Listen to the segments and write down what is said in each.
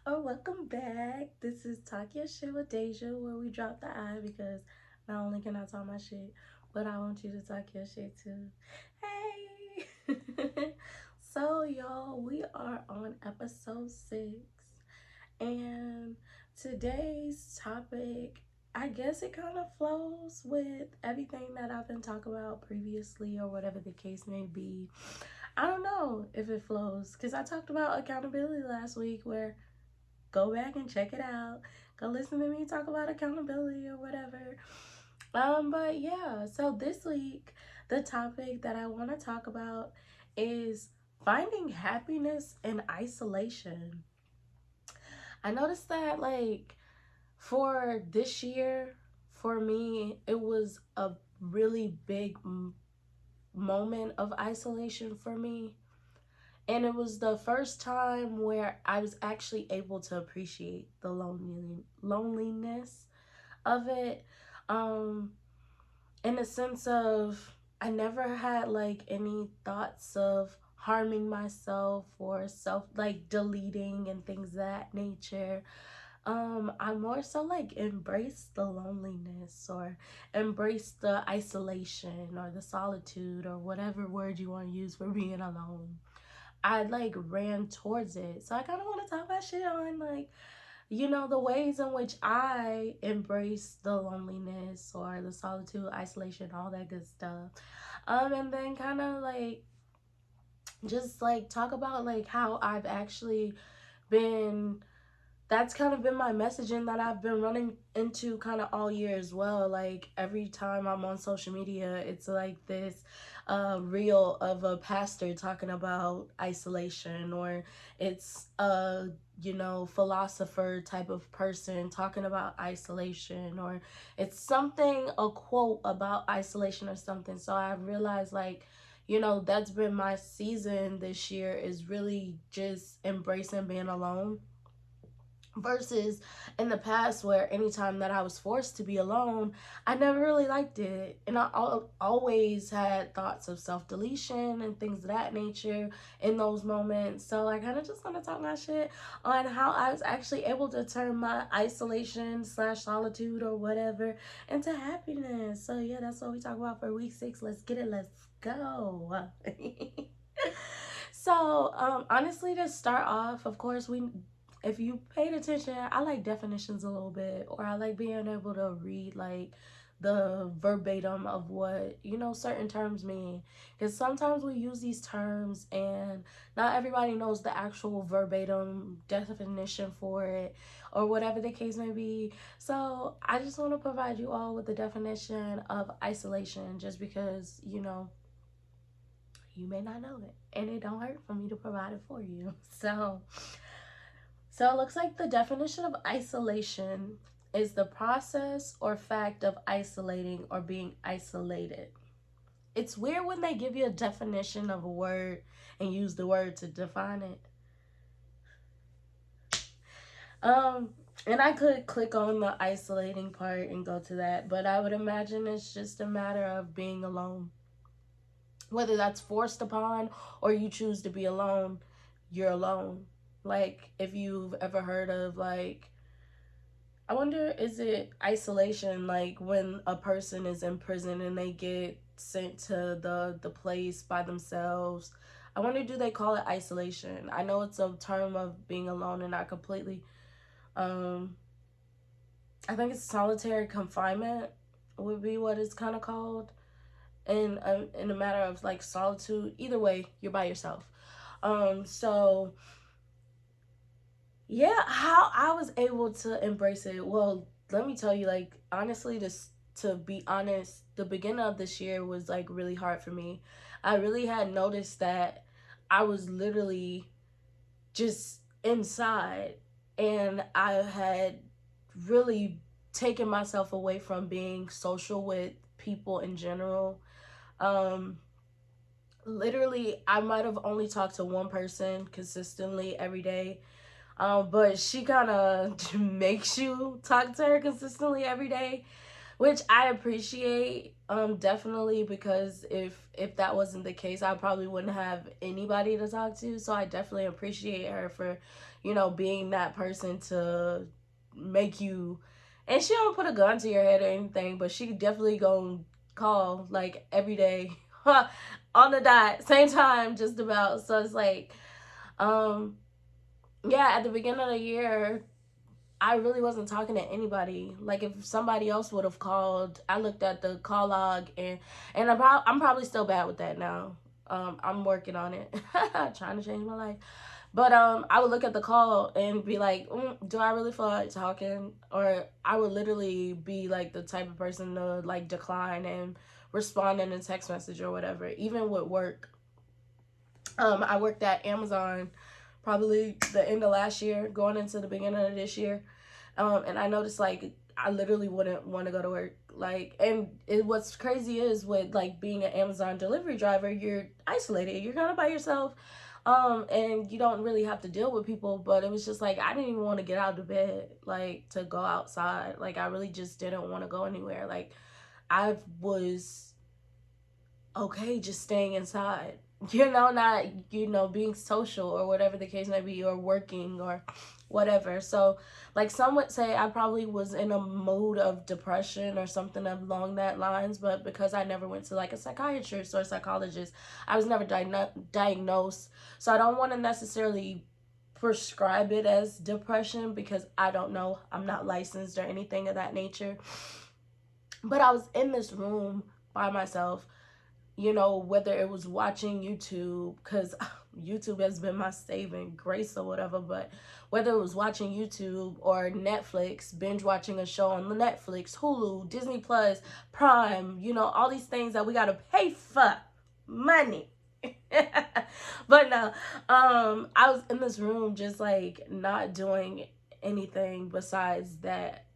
or welcome back. This is Talk Your Shit with Deja, where we drop the I because not only can I talk my shit, but I want you to talk your shit too. Hey! So, y'all, we are on episode 6, and today's topic, I guess it kind of flows with everything that I've been talking about previously, or whatever the case may be. I don't know if it flows because I talked about accountability last week, where go back and check it out. Go listen to me talk about accountability or whatever. But yeah, so this week the topic that I want to talk about is finding happiness in isolation. I noticed that, like, for this year, for me, it was a really big moment of isolation for me. And it was the first time where I was actually able to appreciate the loneliness of it. Um, in the sense of, I never had like any thoughts of harming myself or self like deleting and things of that nature. I more so like embraced the loneliness, or embraced the isolation, or the solitude, or whatever word you want to use for being alone. I like ran towards it. So I kind of want to talk about shit on, like, the ways in which I embrace the loneliness or the solitude, isolation, all that good stuff. And then kind of like just like talk about like how I've actually been, that's kind of been my messaging that I've been running into kind of all year as well. Like every time I'm on social media, it's like this reel of a pastor talking about isolation, or it's a philosopher type of person talking about isolation, or it's something, a quote about isolation or something. So I realized, like, that's been my season this year, is really just embracing being alone, versus in the past, where anytime that I was forced to be alone, I never really liked it, and I always had thoughts of self-deletion and things of that nature in those moments. So I kind of just want to talk my shit on how I was actually able to turn my isolation slash solitude or whatever into happiness. So yeah, that's what we talk about for week 6. Let's get it, let's go. So honestly, to start off, of course, we if you paid attention, I like definitions a little bit, or I like being able to read like the verbatim of what certain terms mean, because sometimes we use these terms and not everybody knows the actual verbatim definition for it, or whatever the case may be. So I just want to provide you all with the definition of isolation, just because you may not know it, and it don't hurt for me to provide it for you. So it looks like the definition of isolation is the process or fact of isolating or being isolated. It's weird when they give you a definition of a word and use the word to define it. Um, and I could click on the isolating part and go to that, but I would imagine it's just a matter of being alone. Whether that's forced upon or you choose to be alone, you're alone. Like, if you've ever heard of, like, I wonder, is it isolation, like when a person is in prison and they get sent to the place by themselves? I wonder, do they call it isolation? I know it's a term of being alone and not completely. Um, I think it's solitary confinement would be what it's kind of called. In a matter of like solitude, either way, you're by yourself. So yeah, how I was able to embrace it. Well, let me tell you, like, honestly, this to be honest, the beginning of this year was like really hard for me. I really had noticed that I was literally just inside, and I had really taken myself away from being social with people in general. Um Literally, I might have only talked to one person consistently every day, but she kind of makes you talk to her consistently every day, which I appreciate, definitely, because if that wasn't the case, I probably wouldn't have anybody to talk to. So I definitely appreciate her for being that person to make you, and she don't put a gun to your head or anything, but she definitely gonna call like every day on the dot, same time, just about. So it's like, um, yeah, at the beginning of the year, I really wasn't talking to anybody. Like if somebody else would have called, I looked at the call log, and I'm probably still bad with that now. I'm working on it, trying to change my life. But I would look at the call and be like, do I really feel like talking? Or I would literally be like the type of person to like decline and respond in a text message or whatever. Even with work, I worked at Amazon probably the end of last year, going into the beginning of this year. And I noticed like I literally wouldn't want to go to work. Like, and what's crazy is with like being an Amazon delivery driver, you're isolated. You're kind of by yourself. And you don't really have to deal with people. But it was just like I didn't even want to get out of bed, like to go outside. Like I really just didn't want to go anywhere. Like I was okay just staying inside, not, being social or whatever the case may be, or working or whatever. So like some would say I probably was in a mood of depression or something along that lines, but because I never went to like a psychiatrist or a psychologist, I was never diagnosed. So I don't want to necessarily prescribe it as depression because I don't know, I'm not licensed or anything of that nature. But I was in this room by myself, whether it was watching YouTube, because YouTube has been my saving grace or whatever, but whether it was watching YouTube or Netflix, binge watching a show on the Netflix, Hulu, Disney Plus, Prime, all these things that we got to pay for money. But no, I was in this room just like not doing anything besides that.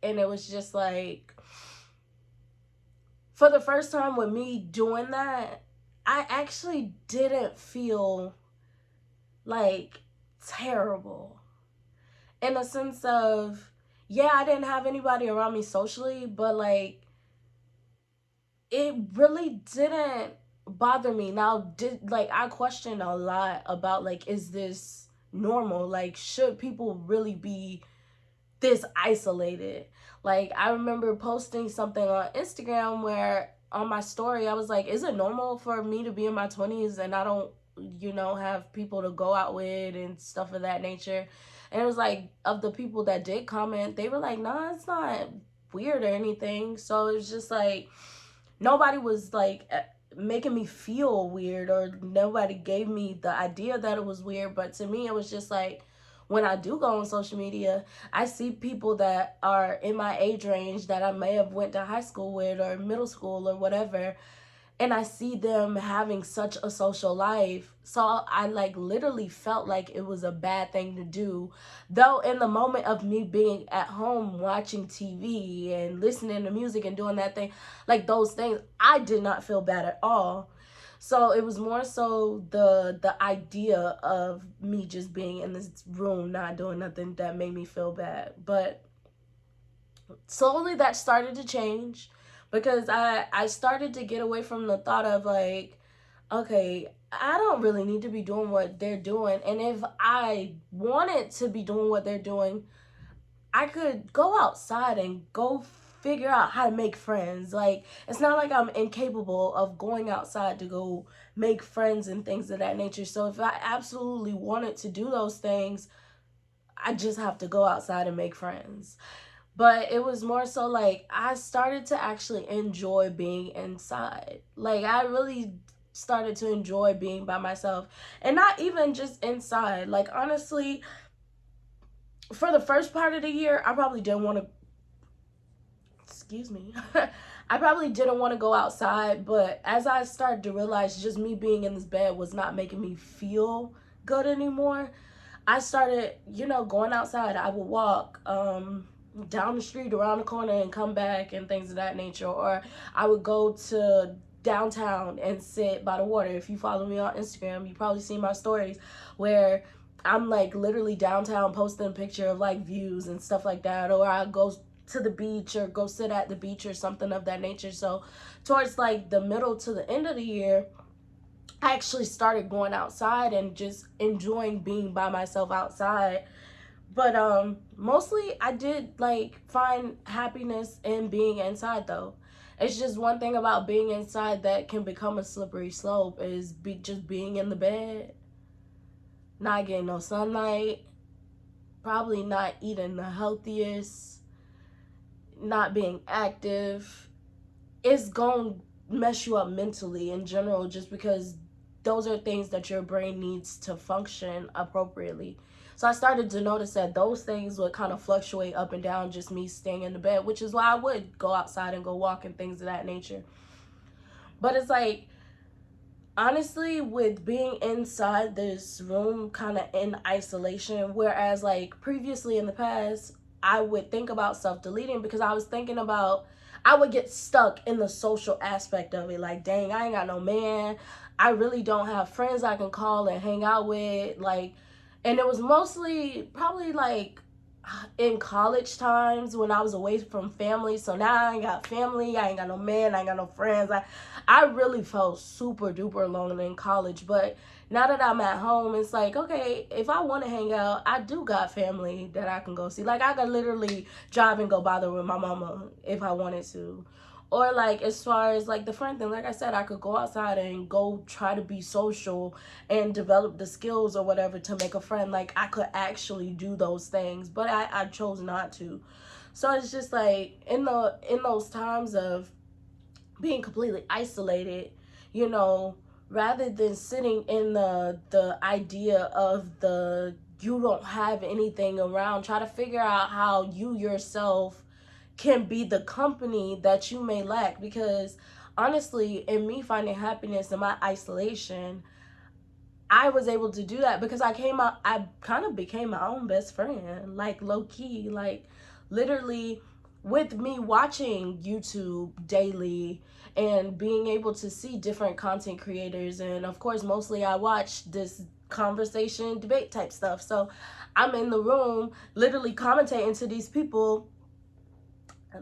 And it was just like, for the first time with me doing that, I actually didn't feel like terrible, in a sense of, yeah, I didn't have anybody around me socially, but like it really didn't bother me. Now, I questioned a lot about like, is this normal? Like, should people really be this isolated? Like I remember posting something on Instagram where on my story I was like, is it normal for me to be in my 20s and I don't have people to go out with and stuff of that nature? And it was like, of the people that did comment, they were like, nah, it's not weird or anything. So it was just like nobody was like making me feel weird, or nobody gave me the idea that it was weird. But to me it was just like, when I do go on social media, I see people that are in my age range that I may have went to high school with or middle school or whatever, and I see them having such a social life. So I like literally felt like it was a bad thing to do. Though in the moment of me being at home watching TV and listening to music and doing that thing, like those things, I did not feel bad at all. So it was more so the idea of me just being in this room not doing nothing that made me feel bad. But slowly that started to change, because I started to get away from the thought of like, okay, I don't really need to be doing what they're doing. And if I wanted to be doing what they're doing, I could go outside and go figure out how to make friends. Like, it's not like I'm incapable of going outside to go make friends and things of that nature. So if I absolutely wanted to do those things, I just have to go outside and make friends. But it was more so like I started to actually enjoy being inside. Like I really started to enjoy being by myself, and not even just inside. Like honestly, for the first part of the year, I probably didn't want to, excuse me, I probably didn't want to go outside. But as I started to realize just me being in this bed was not making me feel good anymore, I started, going outside. I would walk down the street, around the corner, and come back and things of that nature. Or I would go to downtown and sit by the water. If you follow me on Instagram, you probably see my stories where I'm like literally downtown posting a picture of like views and stuff like that. Or I go to the beach or go sit at the beach or something of that nature. So towards like the middle to the end of the year, I actually started going outside and just enjoying being by myself outside. But mostly I did like find happiness in being inside though. It's just one thing about being inside that can become a slippery slope is just being in the bed, not getting no sunlight, probably not eating the healthiest, not being active. It's going to mess you up mentally in general just because those are things that your brain needs to function appropriately. So I started to notice that those things would kind of fluctuate up and down, just me staying in the bed, which is why I would go outside and go walk and things of that nature. But it's like, honestly, with being inside this room kind of in isolation, whereas like previously in the past I would think about self-deleting because I was thinking about, I would get stuck in the social aspect of it, like dang, I ain't got no man, I really don't have friends I can call and hang out with, like. And it was mostly probably like in college times when I was away from family. So now I ain't got family, I ain't got no man, I ain't got no friends. I really felt super duper lonely in college. But now that I'm at home, it's like, okay, if I want to hang out, I do got family that I can go see. Like I could literally drive and go bother with my mama if I wanted to. Or like as far as like the friend thing, like I said, I could go outside and go try to be social and develop the skills or whatever to make a friend. Like I could actually do those things, but I chose not to. So it's just like in those times of being completely isolated, you know, rather than sitting in the idea of the you don't have anything around, try to figure out how you yourself can be the company that you may lack. Because honestly, in me finding happiness in my isolation, I was able to do that because I kind of became my own best friend, like low key, like literally with me watching YouTube daily and being able to see different content creators. And of course, mostly I watch this conversation debate type stuff. So I'm in the room literally commentating to these people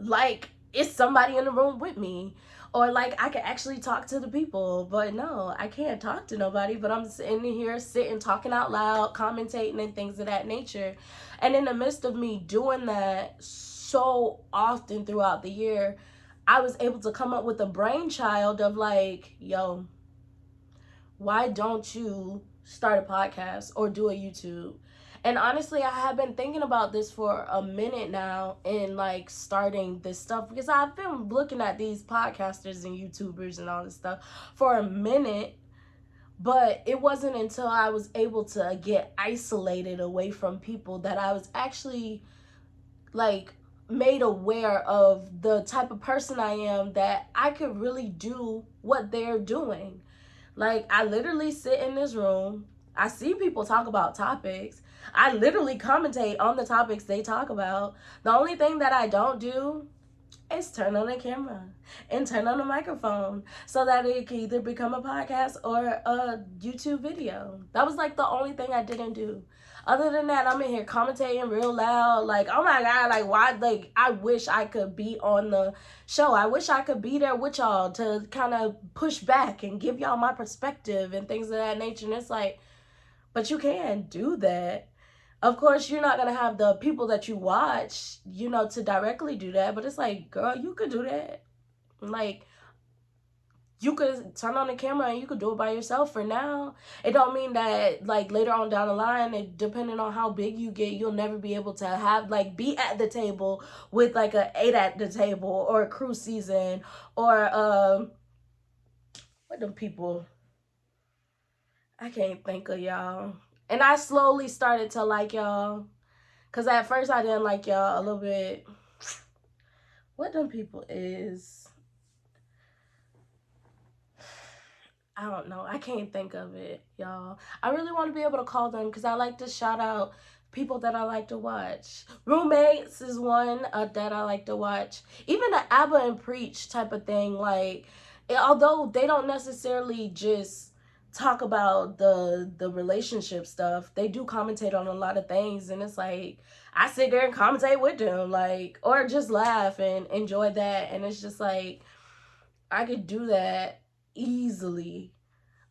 like it's somebody in the room with me, or like I can actually talk to the people. But no, I can't talk to nobody, but I'm sitting here sitting talking out loud, commentating and things of that nature. And in the midst of me doing that so often throughout the year, I was able to come up with a brainchild of like, yo, why don't you start a podcast or do a YouTube? And honestly, I have been thinking about this for a minute now and like starting this stuff because I've been looking at these podcasters and YouTubers and all this stuff for a minute. But it wasn't until I was able to get isolated away from people that I was actually like made aware of the type of person I am, that I could really do what they're doing. Like, I literally sit in this room. I see people talk about topics. I literally commentate on the topics they talk about. The only thing that I don't do is turn on the camera and turn on the microphone so that it can either become a podcast or a YouTube video. That was like the only thing I didn't do. Other than that, I'm in here commentating real loud. Like, oh my God, like why? Like, I wish I could be on the show. I wish I could be there with y'all to kind of push back and give y'all my perspective and things of that nature. And it's like, but you can't do that. Of course, you're not going to have the people that you watch, you know, to directly do that. But it's like, girl, you could do that. Like, you could turn on the camera and you could do it by yourself for now. It don't mean that like later on down the line, depending on how big you get, you'll never be able to have like be at the table with like a 8 at the table or a cruise season or what them people, I can't think of y'all. And I slowly started to like y'all, because at first I didn't like y'all a little bit. What them people is, I don't know. I can't think of it, y'all. I really want to be able to call them because I like to shout out people that I like to watch. Roommates is one that I like to watch. Even the Abba and Preach type of thing. Like, although they don't necessarily just talk about the relationship stuff, they do commentate on a lot of things. And it's like, I sit there and commentate with them. Like, or just laugh and enjoy that. And it's just like, I could do that easily.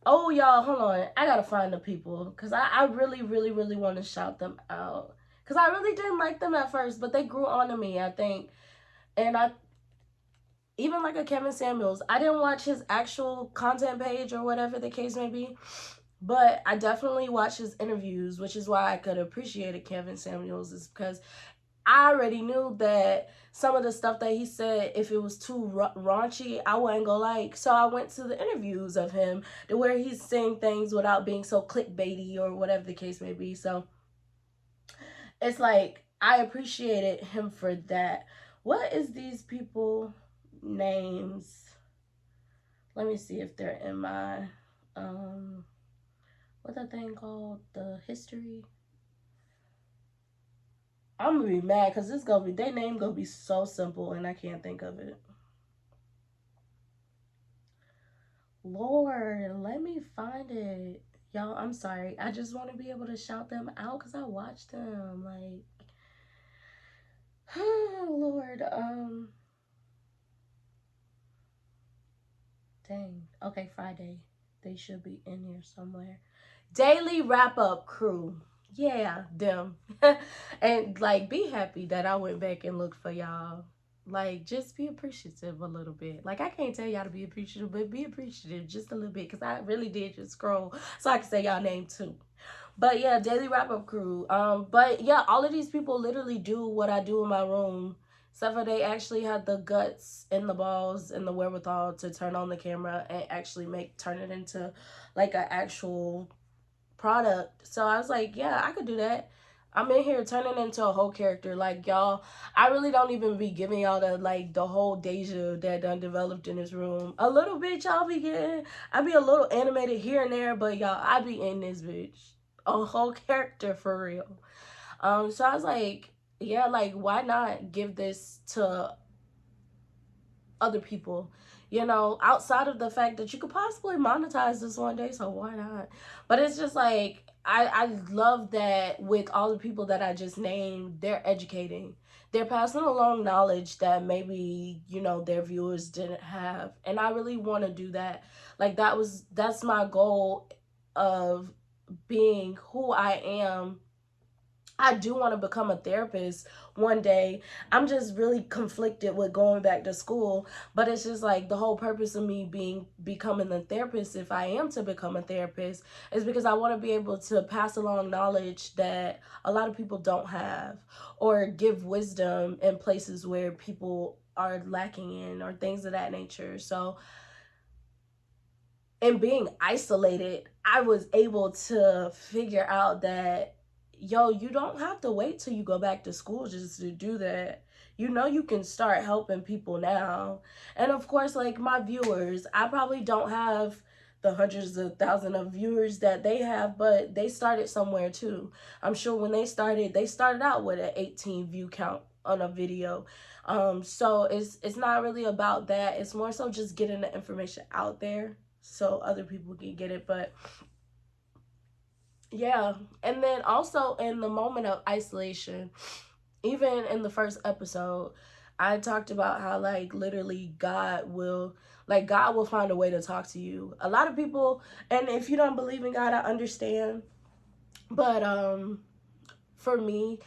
Oh, y'all, hold on. I gotta find the people because I really, really, really want to shout them out. Because I really didn't like them at first, but they grew on to me, I think. And I, even like a Kevin Samuels, I didn't watch his actual content page or whatever the case may be, but I definitely watched his interviews, which is why I could appreciate it, Kevin Samuels, is because I already knew that some of the stuff that he said, if it was too raunchy, I wasn't gonna like. So I went to the interviews of him to where he's saying things without being so clickbaity or whatever the case may be. So it's like I appreciated him for that. What is these people names? Let me see if they're in my what's that thing called? The history. I'm gonna be mad because this gonna be their name gonna be so simple and I can't think of it. Lord, let me find it. Y'all, I'm sorry. I just want to be able to shout them out because I watched them. Like, Lord, dang. Okay, Friday. They should be in here somewhere. Daily wrap up crew. Yeah, them. And like, be happy that I went back and looked for y'all. Like, just be appreciative a little bit. Like, I can't tell y'all to be appreciative, but be appreciative just a little bit because I really did just scroll so I can say y'all name too. But yeah, daily wrap up crew. But yeah, all of these people literally do what I do in my room. Except for they actually had the guts and the balls and the wherewithal to turn on the camera and actually turn it into like an actual product. So I was like, yeah, I could do that. I'm in here turning into a whole character. Like y'all, I really don't even be giving y'all the whole Deja that done developed in this room. A little bit y'all be getting. I be a little animated here and there, but y'all, I be in this bitch. A whole character for real. So I was like, yeah, like why not give this to other people, you know, outside of the fact that you could possibly monetize this one day, so why not? But it's just like I love that with all the people that I just named, they're educating. They're passing along knowledge that maybe, you know, their viewers didn't have. And I really want to do that. Like that's my goal of being who I am. I do want to become a therapist one day. I'm just really conflicted with going back to school, but it's just like the whole purpose of me becoming a therapist, if I am to become a therapist, is because I want to be able to pass along knowledge that a lot of people don't have, or give wisdom in places where people are lacking in, or things of that nature. So and being isolated, I was able to figure out that, yo, you don't have to wait till you go back to school just to do that. You know, you can start helping people now. And of course, like my viewers, I probably don't have the hundreds of thousands of viewers that they have, but they started somewhere too. I'm sure when they started out with an 18 view count on a video. So it's not really about that. It's more so just getting the information out there so other people can get it. But yeah, and then also in the moment of isolation, even in the first episode, I talked about how like literally God will find a way to talk to you. A lot of people, and if you don't believe in God, I understand, but for me,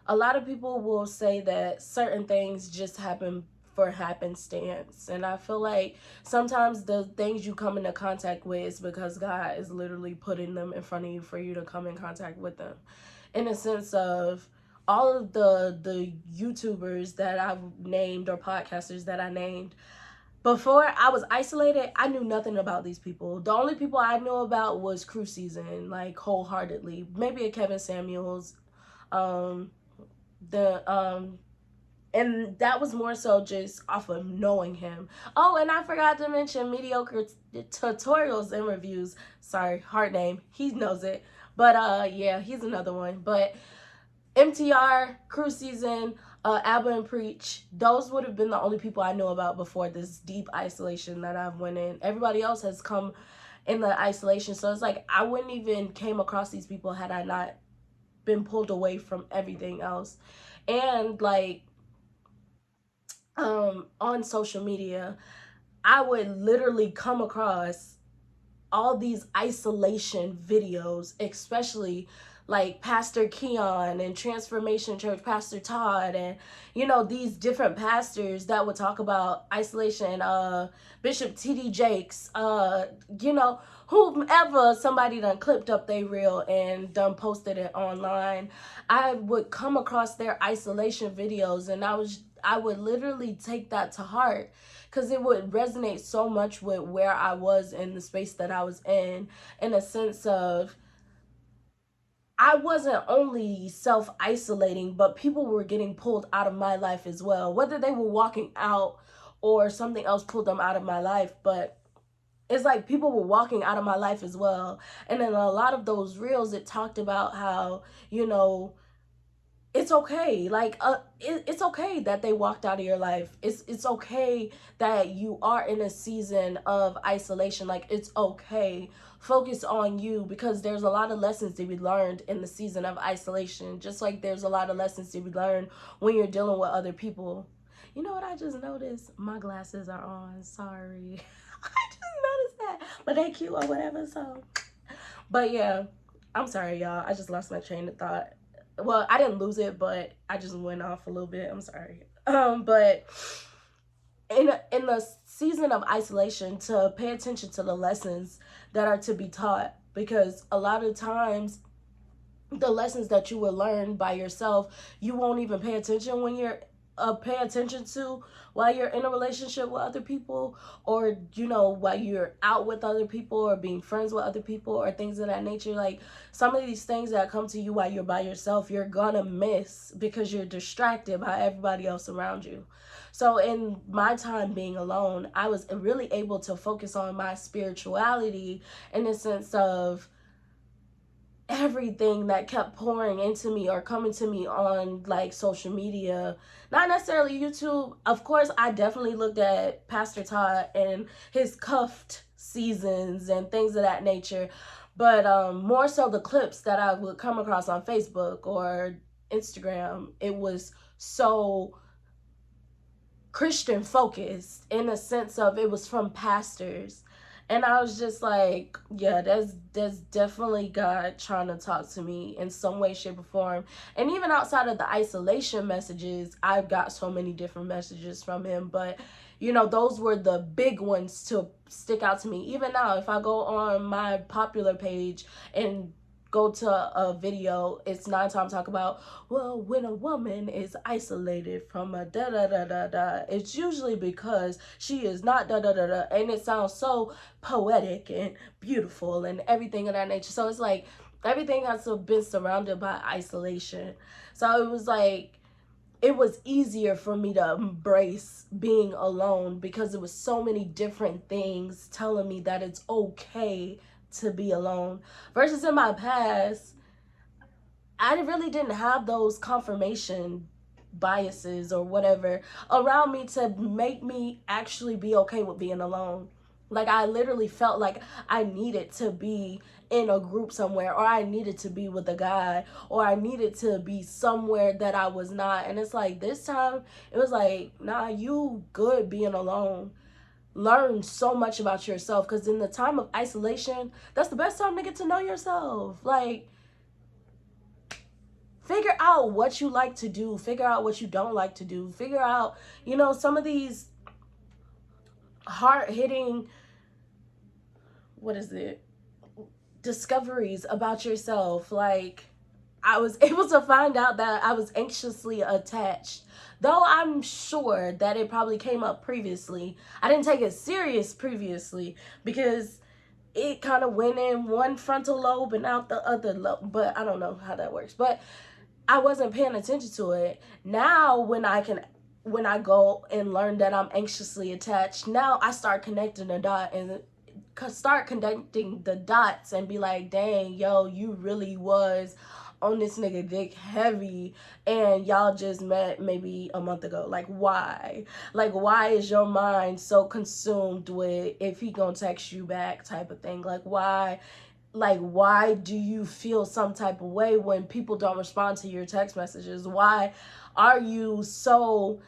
a lot of people will say that certain things just happen for happenstance. And I feel like sometimes the things you come into contact with is because God is literally putting them in front of you for you to come in contact with them. In a sense of all of the YouTubers that I've named, or podcasters that I named, before I was isolated, I knew nothing about these people. The only people I knew about was Crew Season, like wholeheartedly. Maybe a Kevin Samuels, um, the and that was more so just off of knowing him. Oh, and I forgot to mention mediocre tutorials and reviews. Sorry, hard name. He knows it. But yeah, he's another one. But MTR, Crew Season, Abba and Preach, those would have been the only people I knew about before this deep isolation that I've went in. Everybody else has come in the isolation. So it's like I wouldn't even came across these people had I not been pulled away from everything else. And like on social media, I would literally come across all these isolation videos, especially like Pastor Keon and Transformation Church, Pastor Todd, and these different pastors that would talk about isolation, Bishop T.D. Jakes, whomever somebody done clipped up they reel and done posted it online. I would come across their isolation videos, and I would literally take that to heart, because it would resonate so much with where I was in the space that I was in a sense of, I wasn't only self isolating, but people were getting pulled out of my life as well, whether they were walking out or something else pulled them out of my life. But it's like people were walking out of my life as well. And in a lot of those reels, it talked about how, it's okay. Like, it's okay that they walked out of your life. It's okay that you are in a season of isolation. Like, it's okay. Focus on you, because there's a lot of lessons to be learned in the season of isolation. Just like there's a lot of lessons to be learned when you're dealing with other people. You know what I just noticed? My glasses are on. Sorry. I just noticed that. But they cute or whatever, so. But yeah, I'm sorry, y'all. I just lost my train of thought. Well, I didn't lose it, but I just went off a little bit. I'm sorry. But in the season of isolation, to pay attention to the lessons that are to be taught, because a lot of times the lessons that you will learn by yourself, you won't even pay attention when you're pay attention to while you're in a relationship with other people, or while you're out with other people or being friends with other people or things of that nature. Like, some of these things that come to you while you're by yourself, you're gonna miss because you're distracted by everybody else around you. So in my time being alone, I was really able to focus on my spirituality, in the sense of everything that kept pouring into me or coming to me on like social media, not necessarily YouTube. Of course, I definitely looked at Pastor Todd and his cuffed seasons and things of that nature, but more so the clips that I would come across on Facebook or Instagram. It was so Christian focused, in a sense of it was from pastors. And I was just like, yeah, that's definitely God trying to talk to me in some way, shape, or form. And even outside of the isolation messages, I've got so many different messages from him. But, those were the big ones to stick out to me. Even now, if I go on my popular page and go to a video, it's 9 times talk about, well, when a woman is isolated from a da da da da da, it's usually because she is not da da da da, and it sounds so poetic and beautiful and everything of that nature. So it's like everything has been surrounded by isolation. So it was like, it was easier for me to embrace being alone, because it was so many different things telling me that it's okay to be alone. Versus in my past, I really didn't have those confirmation biases or whatever around me to make me actually be okay with being alone. Like, I literally felt like I needed to be in a group somewhere, or I needed to be with a guy, or I needed to be somewhere that I was not. And it's like, this time it was like, nah, you good being alone. Learn so much about yourself, because in the time of isolation, that's the best time to get to know yourself. Like, figure out what you like to do, figure out what you don't like to do, figure out, some of these hard-hitting, what is it, discoveries about yourself. Like, I was able to find out that I was anxiously attached. Though I'm sure that it probably came up previously, I didn't take it serious previously, because it kind of went in one frontal lobe and out the other lobe. But I don't know how that works. But I wasn't paying attention to it. Now, when I go and learn that I'm anxiously attached, now I start connecting the dot and start connecting the dots and be like, dang, yo, you really was on this nigga dick heavy, and y'all just met maybe a month ago. Like, why? Like, why is your mind so consumed with if he gonna text you back type of thing? Like, why? Like, why do you feel some type of way when people don't respond to your text messages? Why are you so,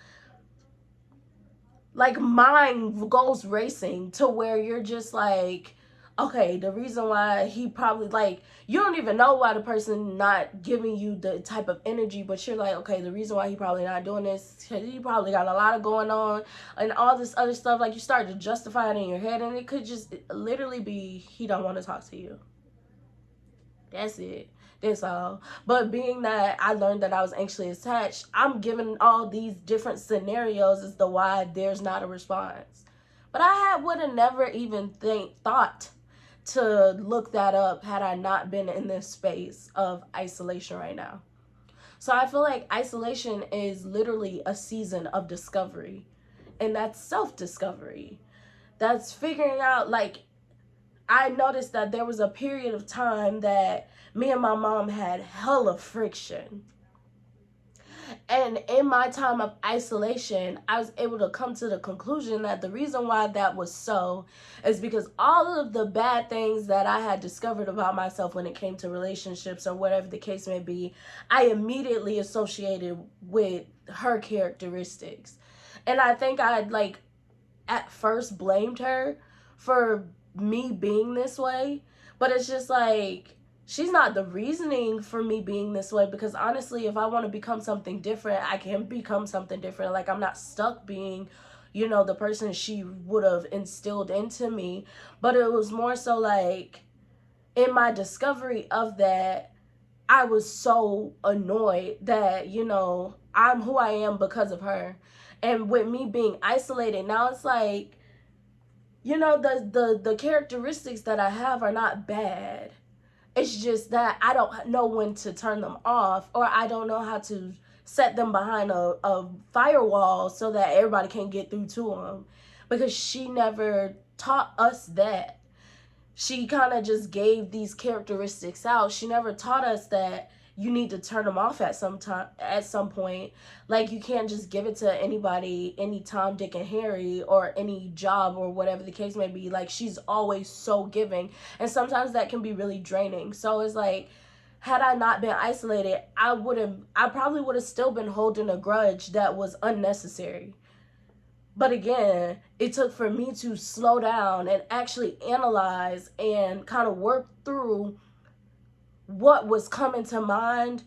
like, mind goes racing to where you're just like, okay, the reason why he probably, like, you don't even know why the person not giving you the type of energy, but you're like, okay, the reason why he probably not doing this, he probably got a lot of going on and all this other stuff. Like, you start to justify it in your head, and it could just literally be he don't want to talk to you. That's it. That's all. But being that I learned that I was anxiously attached, I'm given all these different scenarios as to why there's not a response. But I would have never even thought to look that up had I not been in this space of isolation right now. So I feel like isolation is literally a season of discovery. And that's self-discovery. That's figuring out, like, I noticed that there was a period of time that me and my mom had hella friction. And in my time of isolation, I was able to come to the conclusion that the reason why that was so is because all of the bad things that I had discovered about myself when it came to relationships or whatever the case may be, I immediately associated with her characteristics. And I think I had, like, at first blamed her for me being this way, but it's just like, she's not the reasoning for me being this way, because honestly, if I want to become something different, I can become something different. Like, I'm not stuck being, you know, the person she would have instilled into me. But it was more so like, in my discovery of that, I was so annoyed that, you know, I'm who I am because of her. And with me being isolated, now it's like, you know, the characteristics that I have are not bad. It's just that I don't know when to turn them off, or I don't know how to set them behind a firewall so that everybody can get through to them, because she never taught us that. She kind of just gave these characteristics out. She never taught us that you need to turn them off at some point. Like, you can't just give it to anybody, any Tom, Dick, and Harry, or any job, or whatever the case may be. Like, she's always so giving, and sometimes that can be really draining. So it's like, had I not been isolated, I probably would have still been holding a grudge that was unnecessary. But again, it took for me to slow down and actually analyze and kind of work through what was coming to mind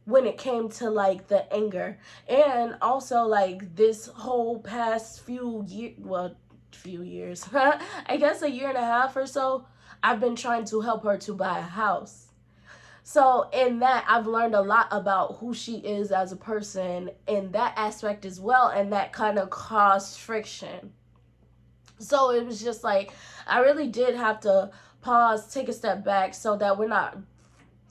when it came to, like, the anger. And also, like, this whole past few years, I guess a year and a half or so, I've been trying to help her to buy a house. So in that, I've learned a lot about who she is as a person in that aspect as well, and that kind of caused friction. So it was just like, I really did have to pause, take a step back, so that we're not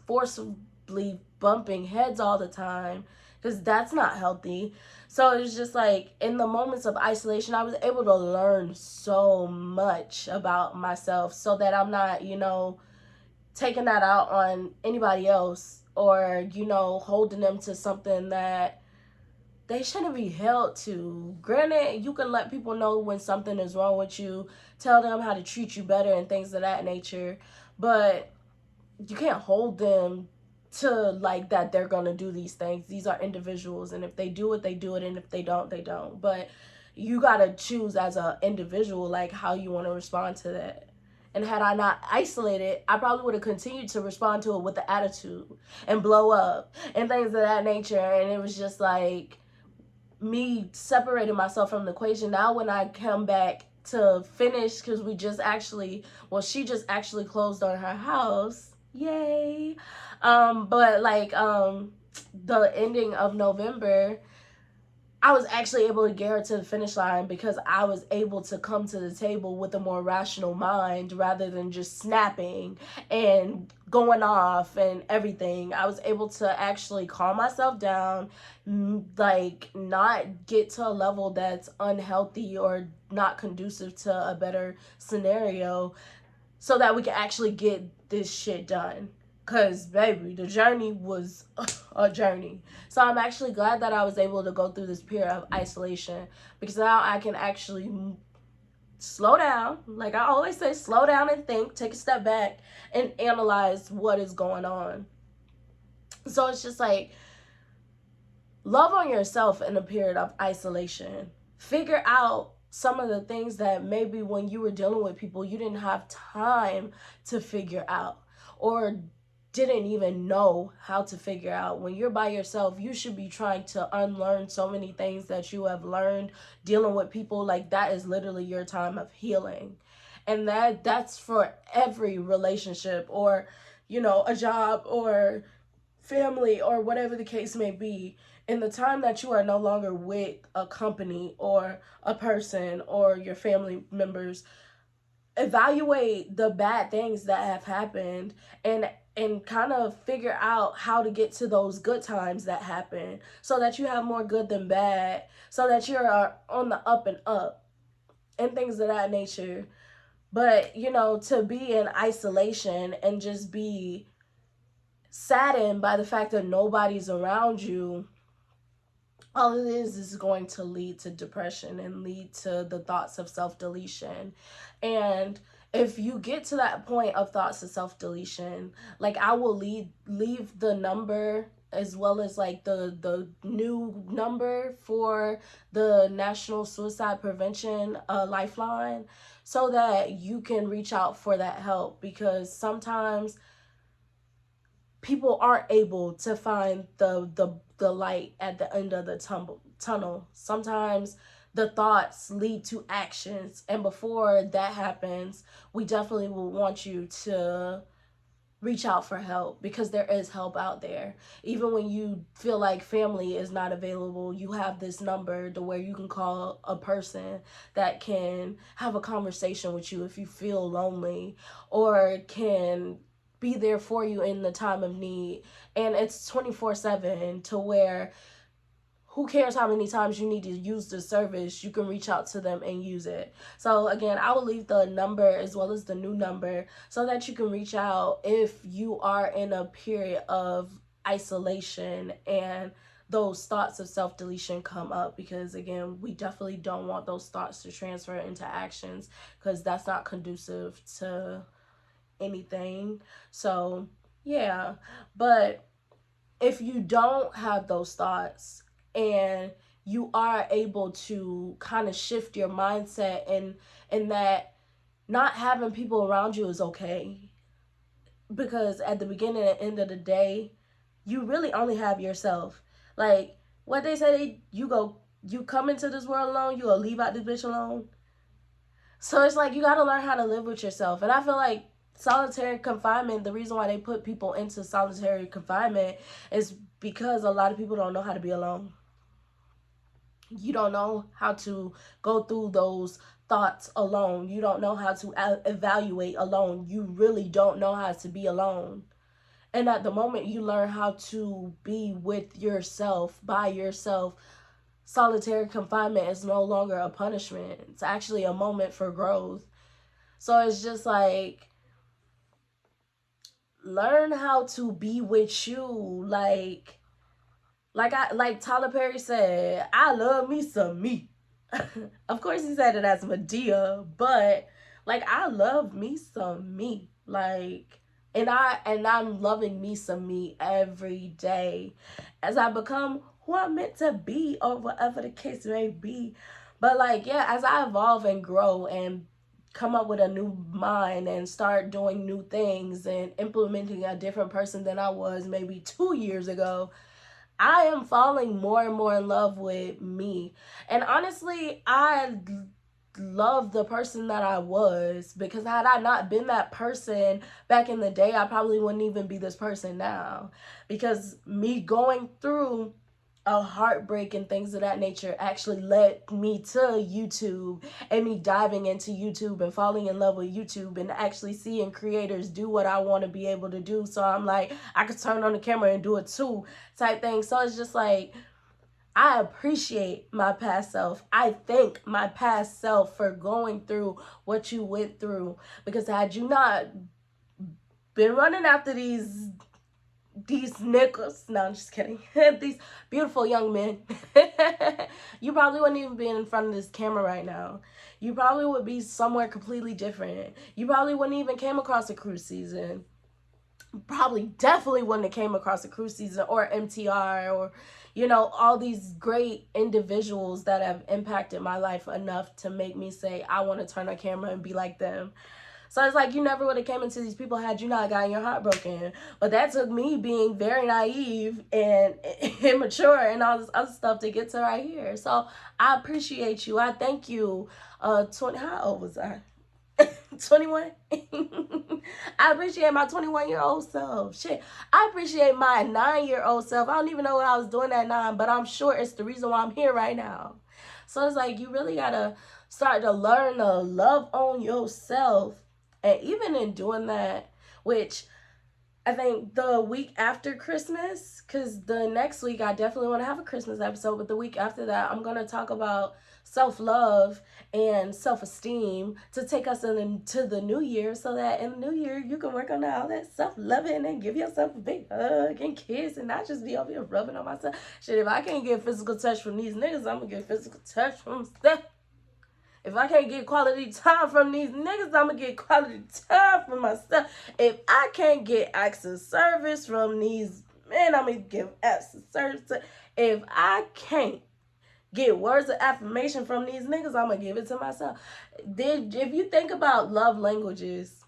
forcibly bumping heads all the time, because that's not healthy. So it was just like, in the moments of isolation, I was able to learn so much about myself, so that I'm not, you know, taking that out on anybody else, or, you know, holding them to something that they shouldn't be held to. Granted, you can let people know when something is wrong with you, tell them how to treat you better and things of that nature, but you can't hold them to, like, that they're gonna do these things. These are individuals, and if they do it, they do it, and if they don't, they don't. But you gotta choose as an individual, like, how you want to respond to that. And had I not isolated, I probably would have continued to respond to it with the attitude and blow up and things of that nature. And it was just like, me separating myself from the equation. Now when I come back to finish, because she just actually closed on her house. Yay. But like, the ending of November, I was actually able to get her to the finish line, because I was able to come to the table with a more rational mind rather than just snapping and going off and everything. I was able to actually calm myself down, like, not get to a level that's unhealthy or not conducive to a better scenario, so that we can actually get this shit done. Because, baby, the journey was a journey. So I'm actually glad that I was able to go through this period of isolation, because now I can actually slow down. Like I always say, slow down and think, take a step back, and analyze what is going on. So it's just like, love on yourself in a period of isolation. Figure out some of the things that maybe when you were dealing with people, you didn't have time to figure out, or didn't even know how to figure out. When you're by yourself, you should be trying to unlearn so many things that you have learned dealing with people. Like, that is literally your time of healing. And that's for every relationship, or a job, or family, or whatever the case may be. In the time that you are no longer with a company or a person or your family members, evaluate the bad things that have happened, and kind of figure out how to get to those good times that happen, so that you have more good than bad, so that you're on the up and up, and things of that nature. But to be in isolation and just be saddened by the fact that nobody's around you, all it is going to lead to depression and lead to the thoughts of self-deletion. And if you get to that point of thoughts of self-deletion, like, I will leave the number, as well as like the new number for the National Suicide Prevention Lifeline, so that you can reach out for that help. Because sometimes people aren't able to find the light at the end of the tunnel. Sometimes the thoughts lead to actions, and before that happens, we definitely will want you to reach out for help, because there is help out there. Even when you feel like family is not available, you have this number to where you can call a person that can have a conversation with you if you feel lonely, or can be there for you in the time of need. And it's 24/7, to where who cares how many times you need to use the service, you can reach out to them and use it. So again, I will leave the number as well as the new number, so that you can reach out if you are in a period of isolation and those thoughts of self-deletion come up. Because again, we definitely don't want those thoughts to transfer into actions, because that's not conducive to anything. So yeah. But if you don't have those thoughts, and you are able to kind of shift your mindset, and that not having people around you is okay, because at the beginning and end of the day, you really only have yourself. Like, what they say, you come into this world alone, you gonna leave out this bitch alone. So it's like, you got to learn how to live with yourself. And I feel like solitary confinement, the reason why they put people into solitary confinement is because a lot of people don't know how to be alone. You don't know how to go through those thoughts alone. You don't know how to evaluate alone. You really don't know how to be alone. And at the moment you learn how to be with yourself, by yourself, solitary confinement is no longer a punishment. It's actually a moment for growth. So it's just like, learn how to be with you. Like Tyler Perry said, I love me some me. Of course he said it as Medea, but like, I love me some me. Like, and I'm loving me some me every day as I become who I'm meant to be, or whatever the case may be. But like, yeah, as I evolve and grow and come up with a new mind and start doing new things and implementing a different person than I was maybe 2 years ago, I am falling more and more in love with me. And honestly, I love the person that I was, because had I not been that person back in the day, I probably wouldn't even be this person now. Because me going through a heartbreak and things of that nature actually led me to YouTube, and me diving into YouTube and falling in love with YouTube, and actually seeing creators do what I want to be able to do. So I'm like, I could turn on the camera and do it too, type thing. So it's just like, I appreciate my past self. I thank my past self for going through what you went through, because had you not been running after these niggas, no, I'm just kidding, these beautiful young men, you probably wouldn't even be in front of this camera right now. You probably would be somewhere completely different. You probably wouldn't even came across a cruise season. Probably definitely wouldn't have came across a cruise season or MTR, or you know, all these great individuals that have impacted my life enough to make me say, I want to turn on camera and be like them. So it's like you never would have came into these people had you not gotten your heart broken. But that took me being very naive and immature and all this other stuff to get to right here. So I appreciate you. I thank you. 20, how old was I? 21. I appreciate my 21-year-old self. Shit, I appreciate my 9-year-old self. I don't even know what I was doing at 9, but I'm sure it's the reason why I'm here right now. So it's like you really gotta start to learn to love on yourself. And even in doing that, which I think the week after Christmas, because the next week I definitely want to have a Christmas episode, but the week after that, I'm going to talk about self-love and self-esteem to take us into the new year so that in the new year you can work on all that self-loving and give yourself a big hug and kiss and not just be over here rubbing on myself. Shit, if I can't get physical touch from these niggas, I'm going to get physical touch from stuff. If I can't get quality time from these niggas, I'm going to get quality time from myself. If I can't get acts of service from these men, I'm going to give acts of service. If I can't get words of affirmation from these niggas, I'm going to give it to myself. If you think about love languages,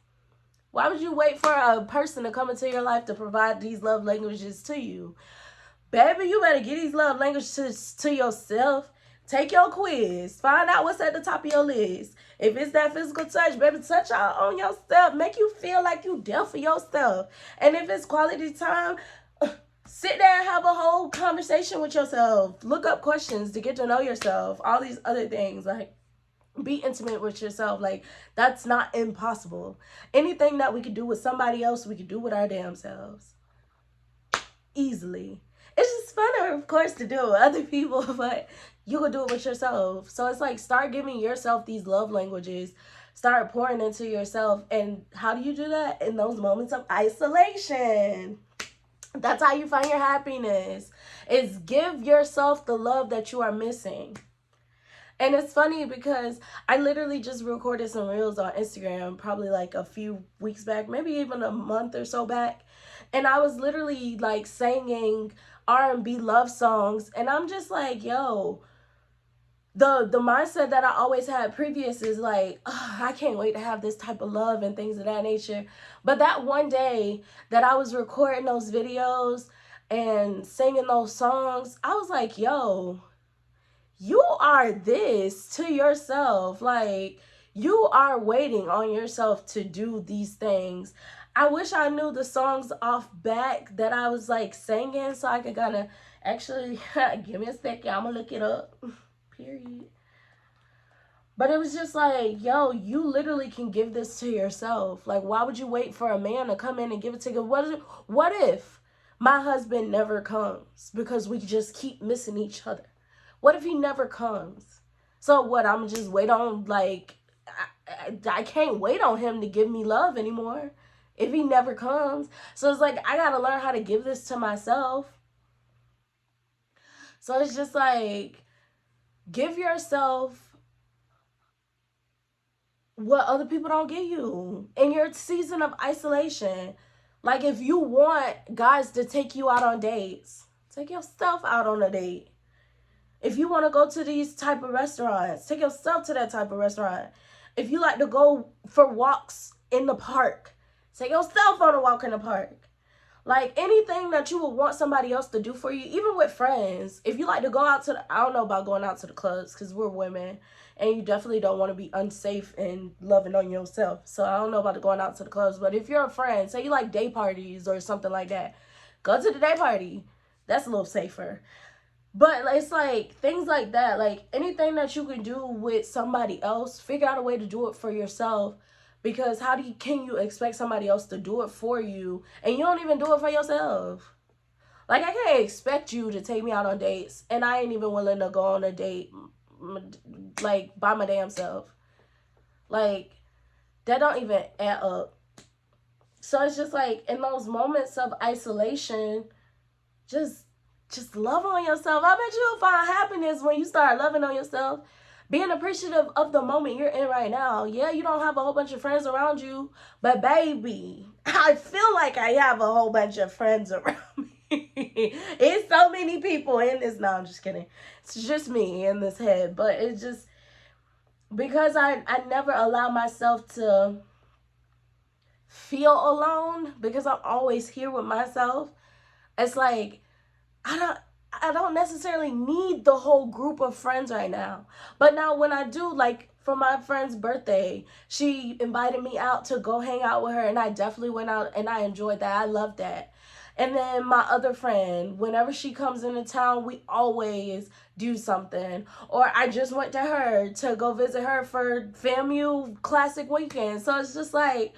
why would you wait for a person to come into your life to provide these love languages to you? Baby, you better get these love languages to yourself. Take your quiz. Find out what's at the top of your list. If it's that physical touch, baby, touch out on yourself. Make you feel like you there for yourself. And if it's quality time, sit there and have a whole conversation with yourself. Look up questions to get to know yourself. All these other things. Like, be intimate with yourself. Like, that's not impossible. Anything that we could do with somebody else, we could do with our damn selves. Easily. It's just funner, of course, to do it with other people, but you can do it with yourself. So it's like, start giving yourself these love languages. Start pouring into yourself. And how do you do that? In those moments of isolation. That's how you find your happiness. Is give yourself the love that you are missing. And it's funny because I literally just recorded some reels on Instagram probably like a few weeks back, maybe even a month or so back. And I was literally like singing R&B love songs. And I'm just like, yo, the mindset that I always had previous is like, oh, I can't wait to have this type of love and things of that nature. But that one day that I was recording those videos and singing those songs, I was like, yo, you are this to yourself. Like, you are waiting on yourself to do these things. I wish I knew the songs off back that I was like singing so I could kind of actually, give me a second, I'm gonna look it up. Period. But it was just like, yo, you literally can give this to yourself. Like, why would you wait for a man to come in and give it to you? What if my husband never comes because we just keep missing each other? What if he never comes? So what, I'm just wait on, like, I can't wait on him to give me love anymore if he never comes. So it's like, I gotta learn how to give this to myself. So it's just like, give yourself what other people don't give you in your season of isolation. Like, if you want guys to take you out on dates, take yourself out on a date. If you want to go to these type of restaurants, take yourself to that type of restaurant. If you like to go for walks in the park, take yourself on a walk in the park. Like, anything that you would want somebody else to do for you, even with friends. If you like to go out to I don't know about going out to the clubs because we're women and you definitely don't want to be unsafe and loving on yourself. So I don't know about going out to the clubs. But if you're a friend, say you like day parties or something like that, go to the day party. That's a little safer. But it's like things like that. Like, anything that you can do with somebody else, figure out a way to do it for yourself. Because can you expect somebody else to do it for you and you don't even do it for yourself? Like, I can't expect you to take me out on dates and I ain't even willing to go on a date, like, by my damn self. Like, that don't even add up. So it's just like, in those moments of isolation, just love on yourself. I bet you'll find happiness when you start loving on yourself. Being appreciative of the moment you're in right now. Yeah, you don't have a whole bunch of friends around you, but baby, I feel like I have a whole bunch of friends around me. It's so many people in this. No, I'm just kidding. It's just me in this head. But it's just because I never allow myself to feel alone because I'm always here with myself. It's like I don't I don't necessarily need the whole group of friends right now. But now when I do, like for my friend's birthday, she invited me out to go hang out with her, and I definitely went out and I enjoyed that. I loved that. And then my other friend, whenever she comes into town, we always do something. Or I just went to her to go visit her for FAMU Classic Weekend. So it's just like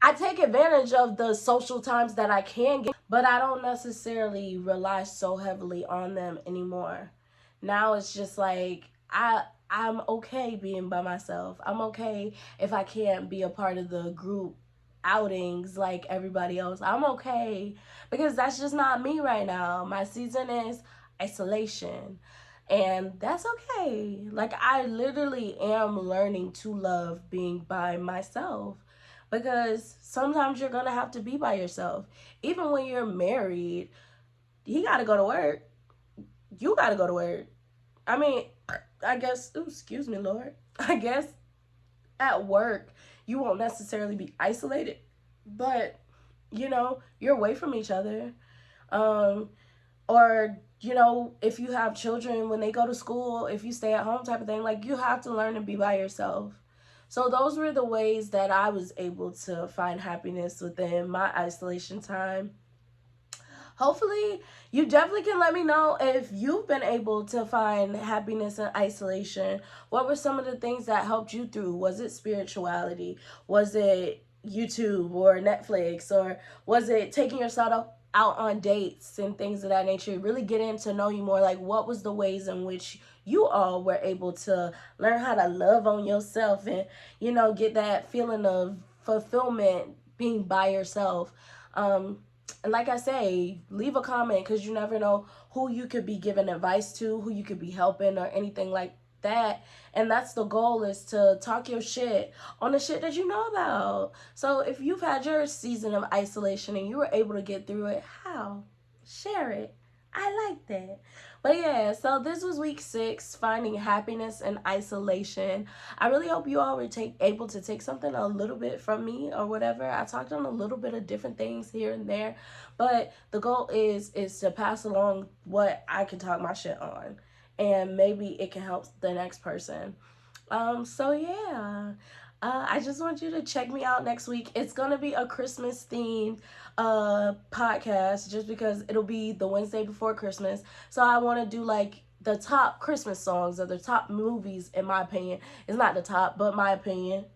I take advantage of the social times that I can get, but I don't necessarily rely so heavily on them anymore. Now it's just like I'm okay being by myself. I'm okay if I can't be a part of the group outings like everybody else. I'm okay because that's just not me right now. My season is isolation. And that's okay. Like I literally am learning to love being by myself because sometimes you're going to have to be by yourself. Even when you're married, he got to go to work. You got to go to work. I mean, I guess, ooh, excuse me, Lord. I guess at work, you won't necessarily be isolated, but you're away from each other. Um, or, if you have children, when they go to school, if you stay at home type of thing, like you have to learn to be by yourself. So those were the ways that I was able to find happiness within my isolation time. Hopefully, you definitely can let me know if you've been able to find happiness in isolation. What were some of the things that helped you through? Was it spirituality? Was it YouTube or Netflix? Or was it taking yourself out on dates and things of that nature? Really getting to know you more. Like, what was the ways in which you all were able to learn how to love on yourself and, get that feeling of fulfillment being by yourself? And like I say, leave a comment because you never know who you could be giving advice to, who you could be helping, or anything like that. And that's the goal, is to talk your shit on the shit that you know about. So if you've had your season of isolation and you were able to get through it, how? Share it. I like that. But yeah, so this was week 6, finding happiness in isolation. I really hope you all were able to take something a little bit from me or whatever. I talked on a little bit of different things here and there, but the goal is to pass along what I can talk my shit on, and maybe it can help the next person. So yeah. I just want you to check me out next week. It's gonna be a Christmas themed podcast, just because it'll be the Wednesday before Christmas. So I want to do like the top Christmas songs or the top movies, in my opinion. It's not the top, but my opinion.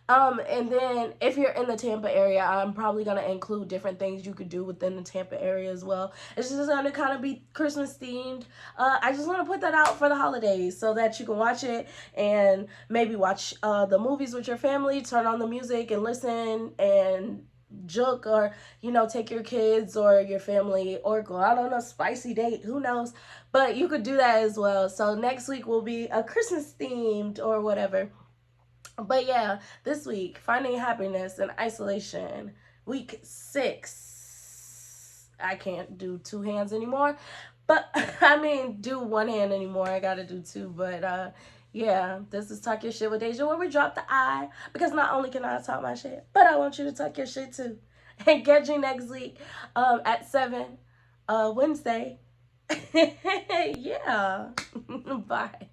And then if you're in the Tampa area, I'm probably gonna include different things you could do within the Tampa area as well. It's just gonna kind of be Christmas themed. I just want to put that out for the holidays so that you can watch it and maybe watch the movies with your family, turn on the music and listen and joke, or take your kids or your family or go out on a spicy date, who knows, but you could do that as well. So next week will be a Christmas themed or whatever. But yeah, this week, finding happiness in isolation, week 6. I can't do 2 hands anymore, but I mean, do 1 hand anymore. I gotta do 2, but yeah, this is Talk Your Shit with Deja, where we drop the I, because not only can I talk my shit, but I want you to talk your shit too. And catch you next week at 7, Wednesday. Yeah. Bye.